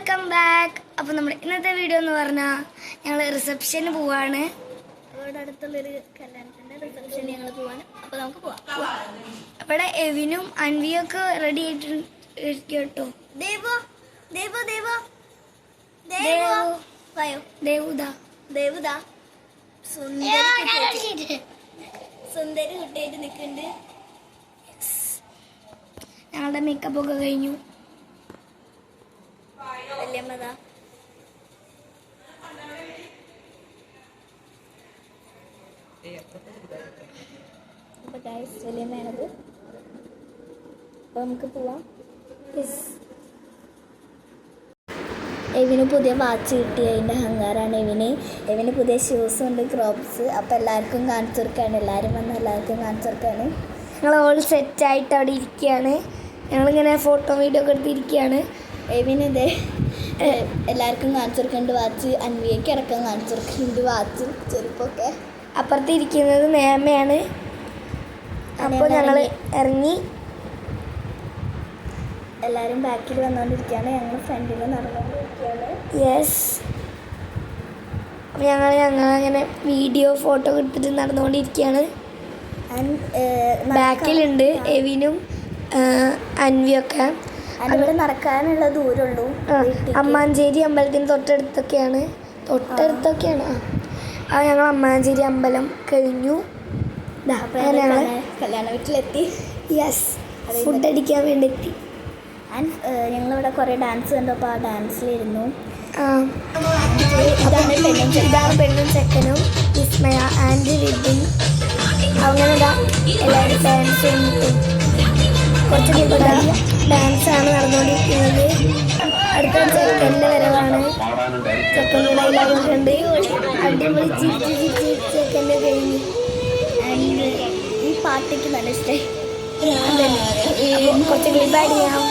Welcome back. അപ്പോൾ നമ്മുടെ ഇന്നത്തെ വീഡിയോ എന്ന് പറഞ്ഞാൽ ഞങ്ങൾ റിസപ്ഷന് പോവാണ്. അവിടെ അടുത്തുള്ളൊരു കല്യാണത്തിൻ്റെ റിസപ്ഷന് ഞങ്ങൾ പോവാണ്. അപ്പോൾ നമുക്ക് പോവാം. അവിടെ എവിനും അൻവിയും ഒക്കെ റെഡി ആയിട്ട് കേട്ടോ. ദേവോ ദേവോ ദേവോ ദേവുദാ ദേവുദാ സുന്ദരി കുട്ടിയായിട്ട് നിൽക്കുന്നുണ്ട്. ഞങ്ങളുടെ മേക്കപ്പ് ഒക്കെ കഴിഞ്ഞു. വല്യമ്മതാ അപ്പോൾ ഗൈസ് വല്യമ്മയാണത്. അപ്പോൾ നമുക്ക് പോവാം. എവിന് പുതിയ വാച്ച് കിട്ടി, അതിൻ്റെ അഹങ്കാരമാണ് എവിന് പുതിയ ഷൂസും ഉണ്ട്, ക്രോപ്സ്. അപ്പോൾ എല്ലാവർക്കും കാണിച്ചു കൊടുക്കുകയാണ്. എല്ലാവരും വന്ന് എല്ലാവർക്കും കാണിച്ചു കൊടുക്കുകയാണ്. ഞങ്ങൾ ഓൾ സെറ്റായിട്ട് അവിടെ ഇരിക്കുകയാണ്. ഞങ്ങളിങ്ങനെ ഫോട്ടോ വീഡിയോ ഒക്കെ എടുത്തിരിക്കുകയാണ്. എവിനിത് എല്ലാവർക്കും കാണിച്ചു കൊടുക്കുന്നുണ്ട് വാച്ച്. അൻവിയയ്ക്ക് ഇറക്കം കാണിച്ചു കൊടുക്കുന്നുണ്ട് വാച്ച്, ചെരുപ്പൊക്കെ. അപ്പുറത്ത് ഇരിക്കുന്നത് മേമയാണ്. അപ്പോൾ ഞങ്ങൾ ഇറങ്ങി. എല്ലാവരും ബാക്കിൽ വന്നുകൊണ്ടിരിക്കുകയാണ്, ഞങ്ങൾ ഫ്രണ്ടിൽ നടന്നുകൊണ്ടിരിക്കുകയാണ്. യെസ്. അപ്പോൾ ഞങ്ങളങ്ങനെ വീഡിയോ ഫോട്ടോ എടുത്തിട്ട് നടന്നുകൊണ്ടിരിക്കുകയാണ്. ബാക്കിലുണ്ട് എവിനും അൻവിയൊക്കെ. അതിവിടെ നടക്കാനുള്ള ദൂരമുള്ളൂ. അമ്മാഞ്ചേരി അമ്പലത്തിന് തൊട്ടടുത്തൊക്കെയാണ്. അത് ഞങ്ങൾ അമ്മാഞ്ചേരി അമ്പലം കഴിഞ്ഞു. കല്യാണ വീട്ടിലെത്തി. യെസ്, ഫുഡ് അടിക്കാൻ വേണ്ടി എത്തി. ഞങ്ങളിവിടെ കുറേ ഡാൻസ് കണ്ടപ്പോൾ ആ ഡാൻസിലിരുന്നു. ഇതാണ് പെണ്ണും ചെക്കനും, വിസ്മയ ആൻഡ് റിബിൻ. അങ്ങനെ എല്ലാവരും ഡാൻസ് കഴിഞ്ഞിട്ട് കുറച്ച് ഡാൻസാണ് നടന്നുകൊണ്ടിരിക്കുന്നത്. അടുത്ത ചെക്കൻ്റെ വരവാണ്. ചെക്കൻ്റെ ഡയലോഗ് ഉണ്ട്. അടിപൊളി ചിരിച്ച് ചെക്കൻ്റെ കഴിഞ്ഞു. ഈ പാട്ടയ്ക്ക് നല്ല ഇഷ്ടമായി. കുറച്ച് ക്ലിപ്പായിട്ട് ചെയ്യാം.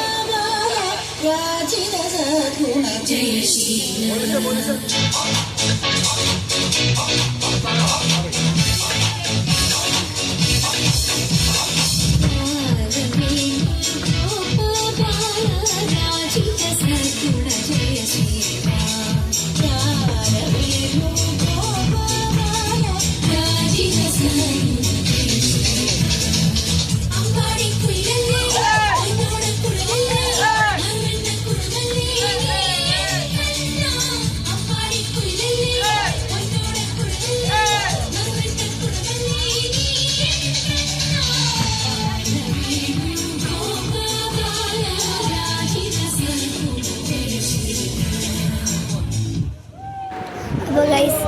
അപ്പോൾ ഗൈസ്,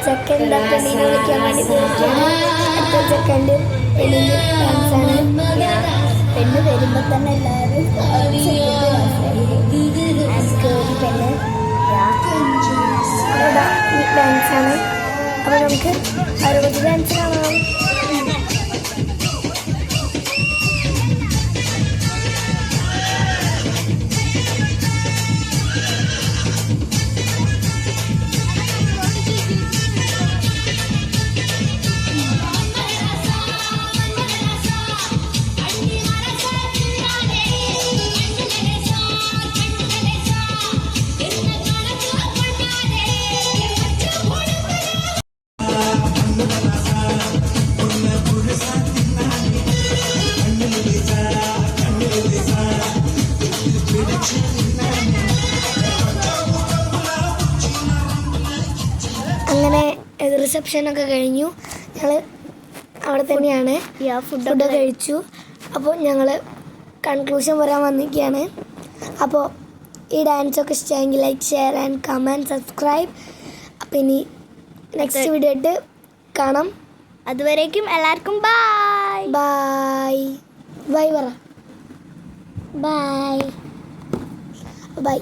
ചെക്കൻ പെണ്ണിനെ വിളിക്കാൻ വേണ്ടി പോയിരിക്കുകയാണ്. അടുത്ത ചെക്കൻ്റെ പെണ്ണിൻ്റെ ഡാൻസാണ്. പെണ്ണ് വരുമ്പോൾ തന്നെ എല്ലാവരും പെണ്ണ് ഡാൻസാണ്. അപ്പോൾ നമുക്ക് അറുപത് ഡാൻസ് കാണാം. അങ്ങനെ റിസപ്ഷനൊക്കെ കഴിഞ്ഞു. ഞങ്ങൾ അവിടെ തന്നെയാണ് ഫുഡൊക്കെ കഴിച്ചു. അപ്പോൾ ഞങ്ങൾ കൺക്ലൂഷൻ പറയാൻ വന്നിരിക്കുകയാണ്. അപ്പോൾ ഈ ഡാൻസൊക്കെ ഇഷ്ടമെങ്കിൽ like, share and comment, subscribe. അപ്പോൾ ഇനി നെക്സ്റ്റ് വീഡിയോ ആയിട്ട് കാണാം. അതുവരേക്കും എല്ലാവർക്കും ബൈ ബൈ. ബൈ പറ. Bye bye.